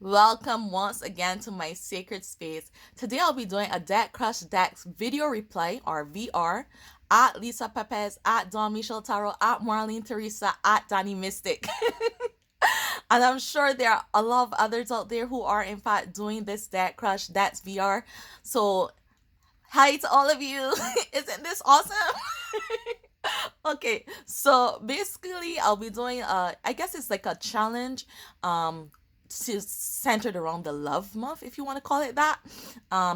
Welcome once again to my sacred space. Today I'll be doing a Deck Crush Decks video replay or VR at Lisa Pepez, at Dawn Michelle Tarot, at Marlene Teresa, at Danny Mystic. And I'm sure there are a lot of others out there who are in fact doing this Deck Crush Decks VR. So hi to all of you. Isn't this awesome? Okay, so basically I'll be doing I guess it's like a challenge um centered around the love month, if you want to call it that.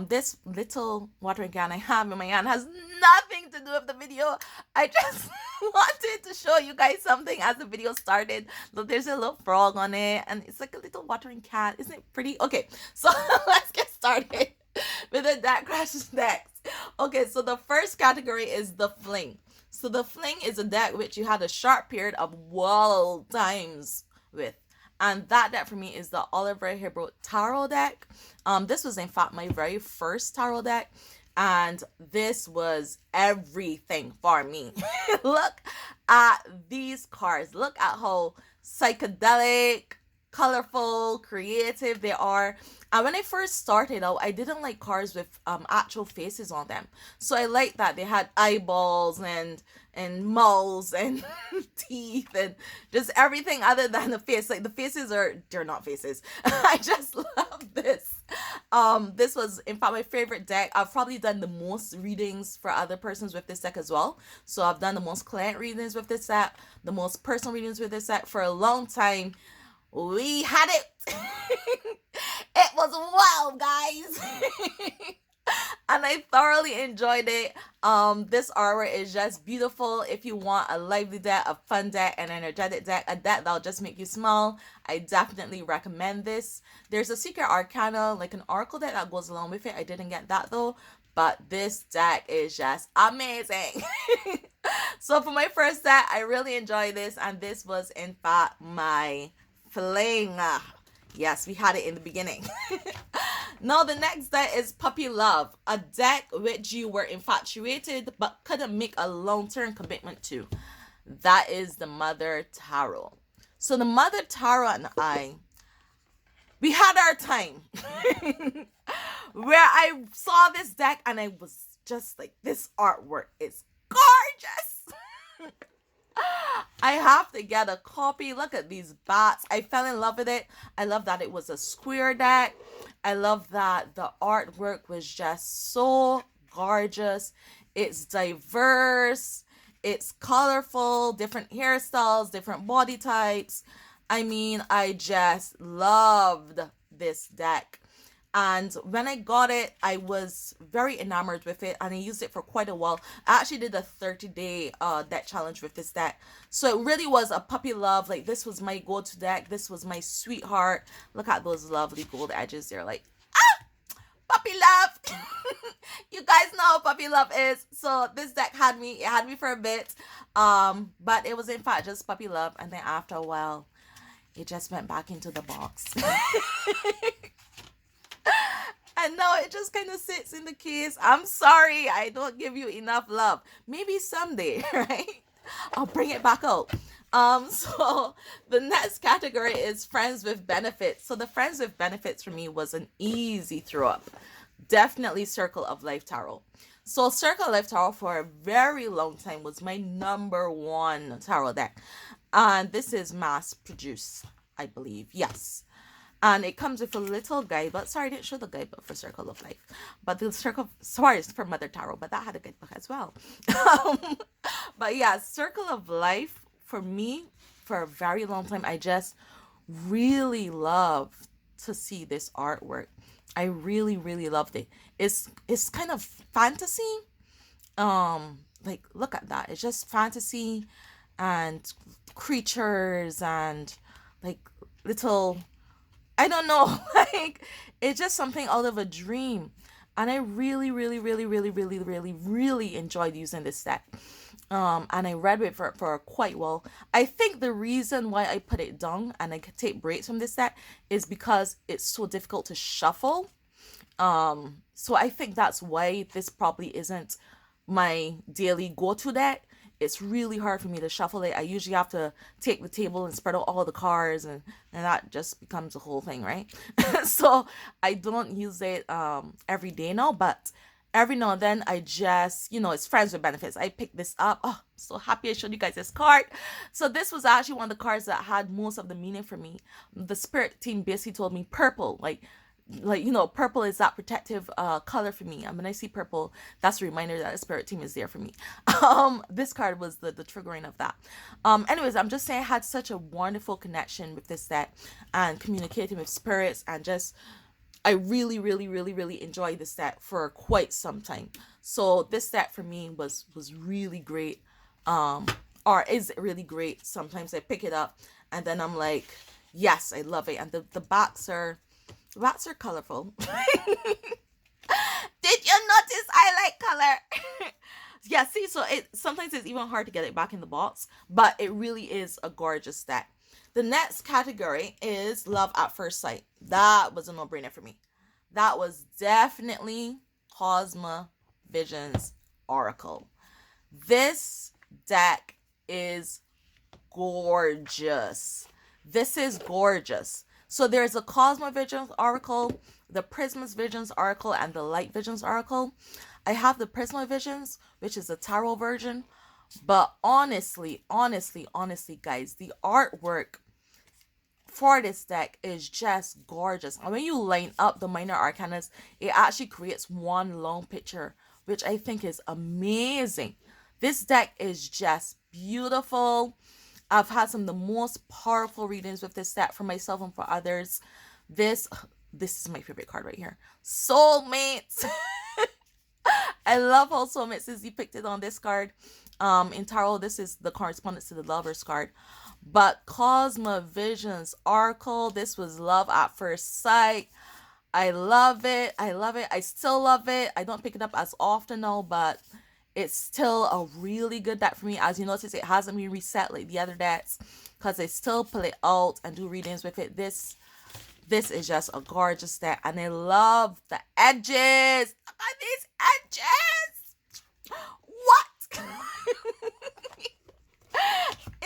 This little watering can I have in my hand has nothing to do with the video. I just wanted to show you guys something as the video started. Look, there's a little frog on it and it's like a little watering can. Isn't it pretty? Okay, so let's get started with the Deck Crush decks. Okay, so the first category is the Fling. So the Fling is a deck which you had a short period of wild times with. And that deck for me is the Oliver HIBERT Tarot deck. This was in fact my very first tarot deck. And this was everything for me. Look at these cards. Look at how psychedelic, colorful, creative they are. And when I first started out, I didn't like cards with actual faces on them. So I liked that they had eyeballs and mouths and teeth and just everything other than the face. Like the faces they're not faces. I just love this. This was in fact my favorite deck. I've probably done the most readings for other persons with this deck as well. So I've done the most client readings with this deck, the most personal readings with this deck for a long time. We had it. It was wild, guys. And I thoroughly enjoyed it. This artwork is just beautiful. If you want a lively deck, a fun deck, an energetic deck, a deck that'll just make you smile, I definitely recommend this. There's a secret arcana, like an oracle deck that goes along with it. I didn't get that though, but this deck is just amazing. So for my first deck, I really enjoyed this, and this was in fact my Fling. Yes, we had it in the beginning. Now the next deck is Puppy Love, a deck which you were infatuated but couldn't make a long-term commitment to. That is the Mother Tarot. So the Mother Tarot and we had our time where I saw this deck and I was just like, this artwork is gorgeous. I have to get a copy. Look at these bats. I fell in love with it. I love that it was a square deck. I love that the artwork was just so gorgeous. It's diverse. It's colorful, different hairstyles, different body types. I mean, I just loved this deck. And when I got it, I was very enamored with it and I used it for quite a while. I actually did a 30-day deck challenge with this deck. So it really was a puppy love. Like, this was my go-to deck. This was my sweetheart. Look at those lovely gold edges. They're like, puppy love. You guys know how puppy love is. So this deck had me. It had me for a bit. But it was in fact just puppy love. And then after a while, it just went back into the box. And now it just kind of sits in the case. I'm sorry, I don't give you enough love. Maybe someday, right? I'll bring it back out. So the next category is Friends with Benefits. So the Friends with Benefits for me was an easy throw up. Definitely Circle of Life Tarot. So Circle of Life Tarot for a very long time was my number one tarot deck. And this is mass produced, I believe. Yes. And it comes with a little guidebook. Sorry, I didn't show the guidebook for Circle of Life. But the sorry, it's for Mother Tarot, but that had a guidebook as well. But yeah, Circle of Life, for me, for a very long time, I just really loved to see this artwork. I really, really loved it. It's kind of fantasy. Like, look at that. It's just fantasy and creatures and like little, I don't know, like it's just something out of a dream. And I really, really, really, really, really, really, really enjoyed using this deck. And I read it for quite well. I think the reason why I put it down and I could take breaks from this deck is because it's so difficult to shuffle. So I think that's why this probably isn't my daily go-to deck. it's really hard for me to shuffle it. I usually have to take the table and spread out all the cards, and that just becomes a whole thing, right? So I don't use it every day now, but every now and then I just, it's friends with benefits. I picked this up. Oh, I'm so happy I showed you guys this card. So this was actually one of the cards that had most of the meaning for me. The spirit team basically told me purple, purple is that protective color for me. And when I see purple, that's a reminder that the spirit team is there for me. This card was the triggering of that. Anyways, I'm just saying I had such a wonderful connection with this set and communicating with spirits, and just I really, really, really, really enjoyed this set for quite some time. So this set for me was really great, or is really great. Sometimes I pick it up and then I'm like, yes, I love it. And the backs are colorful. Did you notice I like color? Yeah, see, so sometimes it's even hard to get it back in the box, but it really is a gorgeous set. The next category is Love at First Sight. That was a no-brainer for me. That was definitely COSMA Visions Oracle. This deck is gorgeous. This is gorgeous. So there's a COSMA Visions Oracle, the Prisma's Visions Oracle, and the Light Visions Oracle. I have the Prisma Visions, which is a tarot version. But honestly, guys, the artwork for this deck is just gorgeous. And when you line up the minor arcanas, it actually creates one long picture, which I think is amazing. This deck is just beautiful. I've had some of the most powerful readings with this set for myself and for others. This is my favorite card right here. Soulmates. I love how Soulmates is depicted on this card. In tarot, this is the correspondence to the Lover's card. But COSMA Visions Oracle, this was Love at First Sight. I love it. I still love it. I don't pick it up as often now, but it's still a really good deck for me. As you notice, it hasn't been reset like the other decks because I still pull it out and do readings with it. This is just a gorgeous deck, and I love the edges. Look at these edges. What?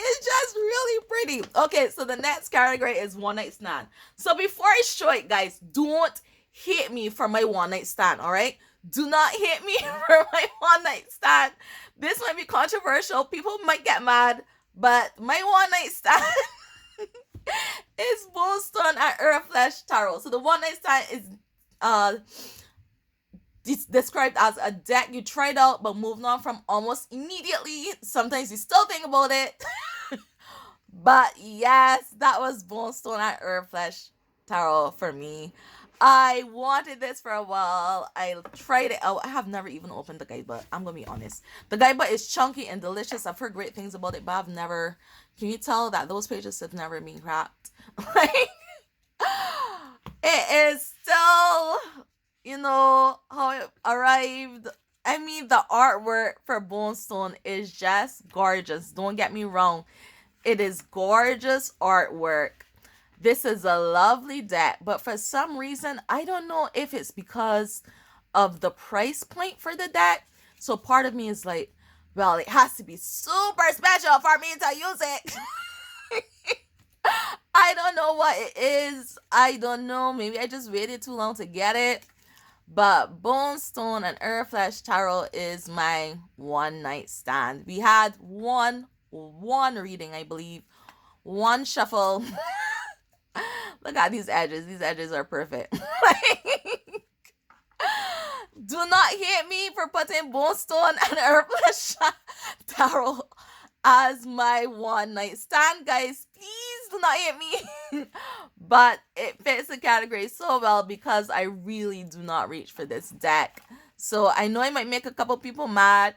It's just really pretty. Okay, so the next category is one night stand. So before I show it, guys, don't hate me for my one night stand, all right? Do not hate me for my one night stand. This might be controversial. People might get mad, but my one night stand is BONESTONE and EARTHFLESH Tarot. So the one night stand is described as a deck you tried out but moved on from almost immediately. Sometimes you still think about it. But yes, that was BONESTONE and EARTHFLESH Tarot for me. I wanted this for a while. I tried it out. I have never even opened the guidebook. I'm gonna be honest. The guidebook is chunky and delicious. I've heard great things about it, but I've never. Can you tell that those pages have never been cracked? Like, it is still, how it arrived. I mean, the artwork for BONESTONE is just gorgeous. Don't get me wrong. It is gorgeous artwork. This is a lovely deck, but for some reason, I don't know if it's because of the price point for the deck. So part of me is like, well, it has to be super special for me to use it. I don't know what it is. I don't know. Maybe I just waited too long to get it. But BONESTONE and EARTHFLESH Tarot is my one night stand. We had one reading, I believe. One shuffle. Look at these edges. These edges are perfect. Do not hate me for putting BONESTONE and EARTHFLESH Tarot as my one night stand, guys. Please do not hate me. But it fits the category so well because I really do not reach for this deck. So I know I might make a couple people mad,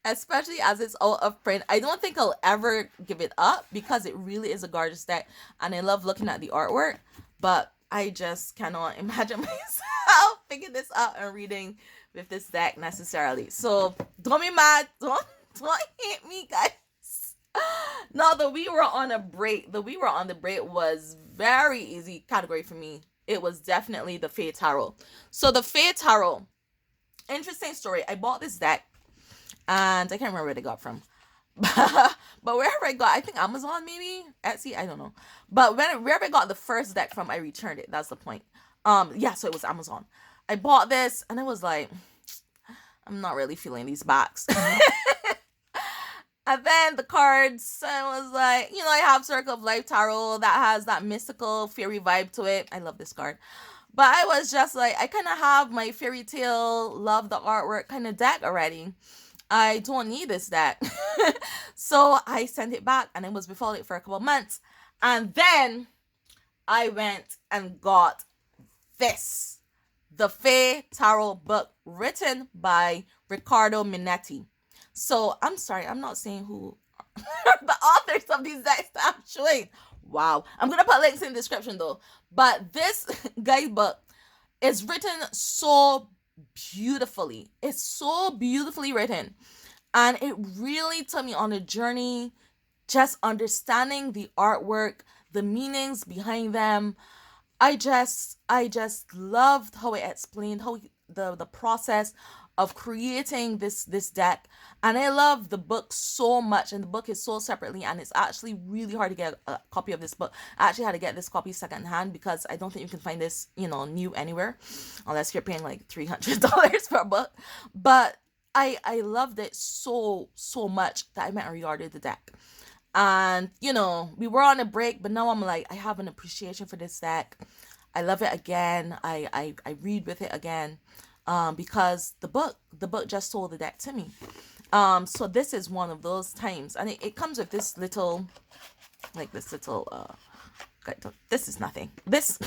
especially as it's out of print. I don't think I'll ever give it up because it really is a gorgeous deck and I love looking at the artwork, but I just cannot imagine myself picking this up and reading with this deck necessarily. So don't be mad. Don't hate me, guys. Now, the We Were on a Break. The We Were on the Break was very easy category for me. It was definitely the FEY Tarot. So the FEY Tarot, interesting story. I bought this deck and I can't remember where they got from. But wherever I got, I think Amazon, maybe Etsy, I don't know. But wherever I got the first deck from, I returned it. That's the point. Yeah, so it was Amazon. I bought this and I was like, I'm not really feeling these backs. And then the cards, I was like, I have Circle of Life Tarot that has that mystical fairy vibe to it. I love this card. But I was just like, I kind of have my fairy tale, love the artwork kind of deck already. I don't need this deck. So I sent it back and it was without it for a couple of months. And then I went and got this. The FEY Tarot book written by Riccardo Minetti. So I'm sorry, I'm not saying who the authors of these decks that I'm showing. Wow. I'm going to put links in the description though. But this guidebook is written so beautifully. It's so beautifully written. And it really took me on a journey, just understanding the artwork, the meanings behind them. I just loved how it explained how the process of creating this deck. And I love the book so much, and the book is sold separately, and it's actually really hard to get a copy of this book. I actually had to get this copy secondhand because I don't think you can find this, new anywhere unless you're paying like $300 for a book. But I loved it so much that I went and reordered the deck. And we were on a break, but now I'm like, I have an appreciation for this deck. I love it again. I read with it again. Because the book just sold the deck to me. So this is one of those times, and it comes with this little this is nothing. This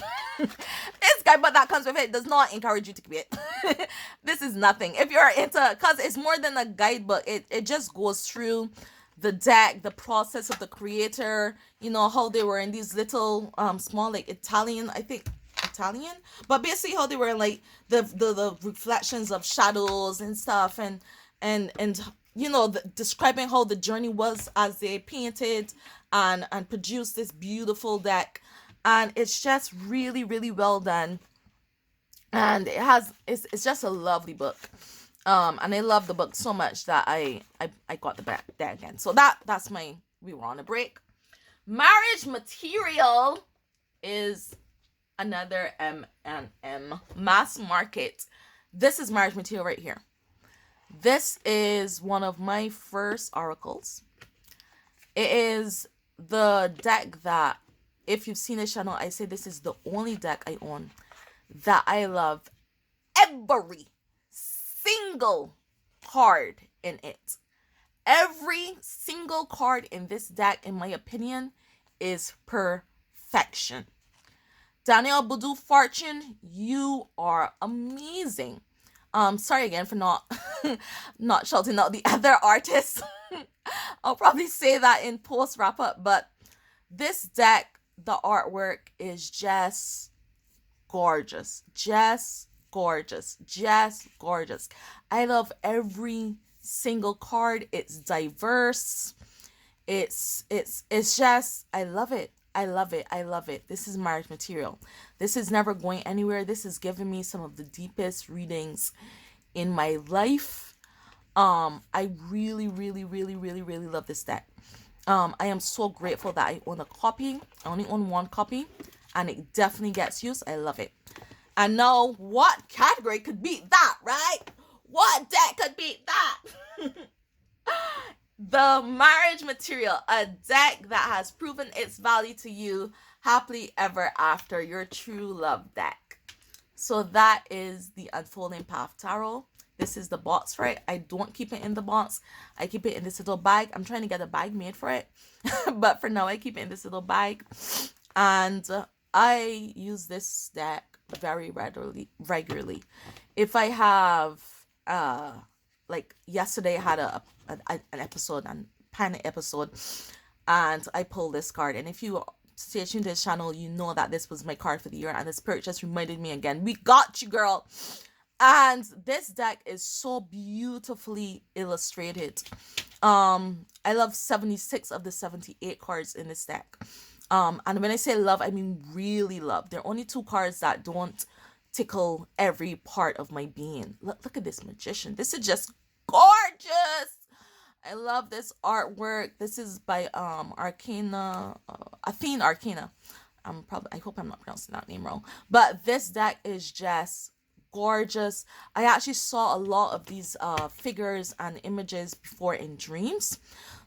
guidebook that comes with it does not encourage you to keep it. This is nothing. If you're into, because it's more than a guidebook, it just goes through the deck, the process of the creator, how they were in these little small, like Italian, but basically how they were like the reflections of shadows and stuff, and describing how the journey was as they painted and produced this beautiful deck. And it's just really, really well done, and it's just a lovely book. And I love the book so much that I got the back there again. So that's we were on a break. Marriage material is another M&M mass market. This is marriage material right here. This is one of my first oracles. It is the deck that, if you've seen this channel, I say this is the only deck I own that I love every single card in it. Every single card in this deck, in my opinion, is perfection. Danielle Boudou Fortune, you are amazing. Sorry again for not shouting out the other artists. I'll probably say that in post wrap up, but this deck, the artwork is just gorgeous. Just gorgeous. Just gorgeous. I love every single card. It's diverse. It's just, I love it. I love it. I love it. This is marriage material. This is never going anywhere. This is giving me some of the deepest readings in my life. I really, really, really, really, really love this deck. I am so grateful that I own a copy. I only own one copy, and it definitely gets used. I love it. And now, what category could beat that, right? What deck could beat that? The marriage material, a deck that has proven its value to you happily ever after, your true love deck. So that is the Unfolding Path Tarot. This is the box for it. I don't keep it in the box. I keep it in this little bag. I'm trying to get a bag made for it. But for now, I keep it in this little bag. And I use this deck very regularly. If I have, like yesterday I had an episode, a panic episode, and I pulled this card. And if you stay tuned to this channel, you know that this was my card for the year, and the spirit just reminded me again, we got you, girl. And this deck is so beautifully illustrated. I love 76 of the 78 cards in this deck. And when I say love, I mean really love. There are only 2 cards that don't tickle every part of my being. Look at this Magician. This is just gorgeous. I love this artwork. This is by Arcana, Athene Arcana. I hope I'm not pronouncing that name wrong. But this deck is just gorgeous. I actually saw a lot of these figures and images before in dreams.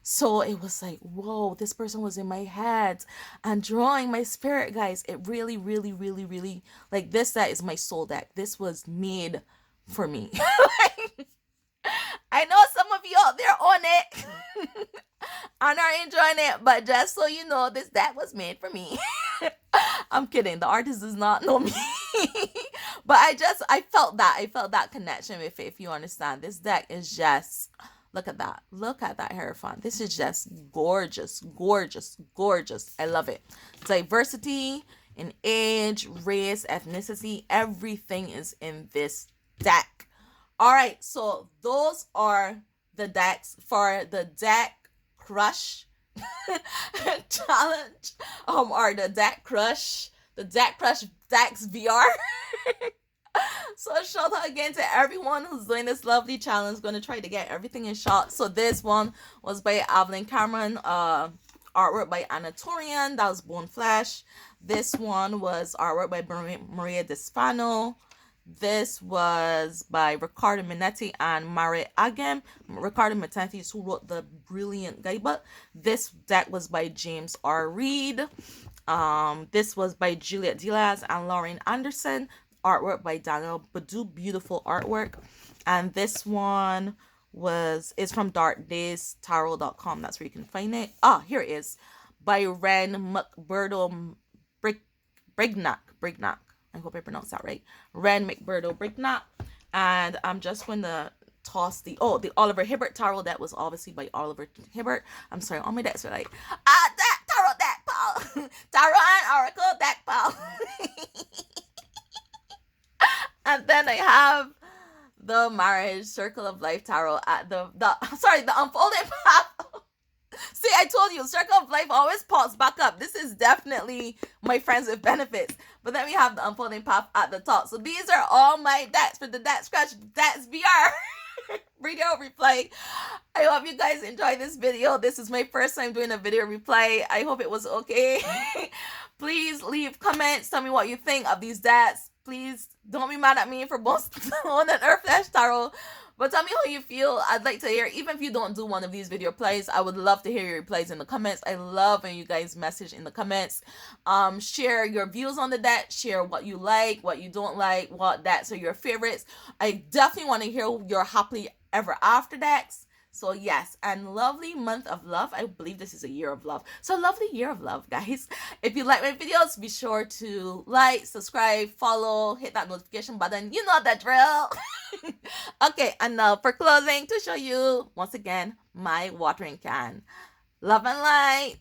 So it was like, whoa, this person was in my head and drawing my spirit guys. It really, really, really, really, like this deck is my soul deck. This was made for me. I know some of you out there on it and are enjoying it, but just so you know, this deck was made for me. I'm kidding. The artist does not know me. But I felt that connection with it, if you understand. This deck is just, look at that. Look at that Hierophant. This is just gorgeous, gorgeous, gorgeous. I love it. Diversity in age, race, ethnicity, everything is in this deck. All right, so those are the decks for the deck crush challenge, or the deck crush decks VR. So shout out again to everyone who's doing this lovely challenge. Going to try to get everything in shot. So this one was by Evelyn Cameron, artwork by Anatorian. That was BONESTONE. This one was artwork by Maria Despano. This was by Ricardo Minetti and Mare Agem. Ricardo Minetti is who wrote the brilliant guidebook. This deck was by James R. Reed. This was by Juliet Diaz and Lauren Anderson. Artwork by Daniel Badu. Beautiful artwork. And this one is from darkdaystarot.com. That's where you can find it. Ah, here it is. By Ren McBurdo Brignac. I hope I pronounced that right. Ren McBurdo Brignac. And I'm just going to toss the Oliver Hibbert Tarot. That was obviously by Oliver Hibbert. I'm sorry, all my decks are like, that Tarot deck, pal. Tarot and Oracle deck, pal. And then I have the Marriage Circle of Life Tarot at the Unfolding Path. See, I told you, Circle of Life always pops back up. This is definitely my Friends with Benefits. But then we have the Unfolding Path at the top. So these are all my decks for the Deck Scratch Decks VR video replay. I hope you guys enjoyed this video. This is my first time doing a video replay. I hope it was okay. Please leave comments. Tell me what you think of these decks. Please don't be mad at me for BONESTONE and EARTHFLESH Tarot. But tell me how you feel. I'd like to hear, even if you don't do one of these video plays, I would love to hear your replies in the comments. I love when you guys message in the comments. Share your views on the deck. Share what you like, what you don't like, what decks are your favorites. I definitely want to hear your happily ever after decks. So yes, and lovely month of love. I believe this is a year of love. So lovely year of love, guys. If you like my videos, be sure to like, subscribe, follow, hit that notification button. You know the drill. Okay, and now for closing, to show you once again my watering can. Love and light.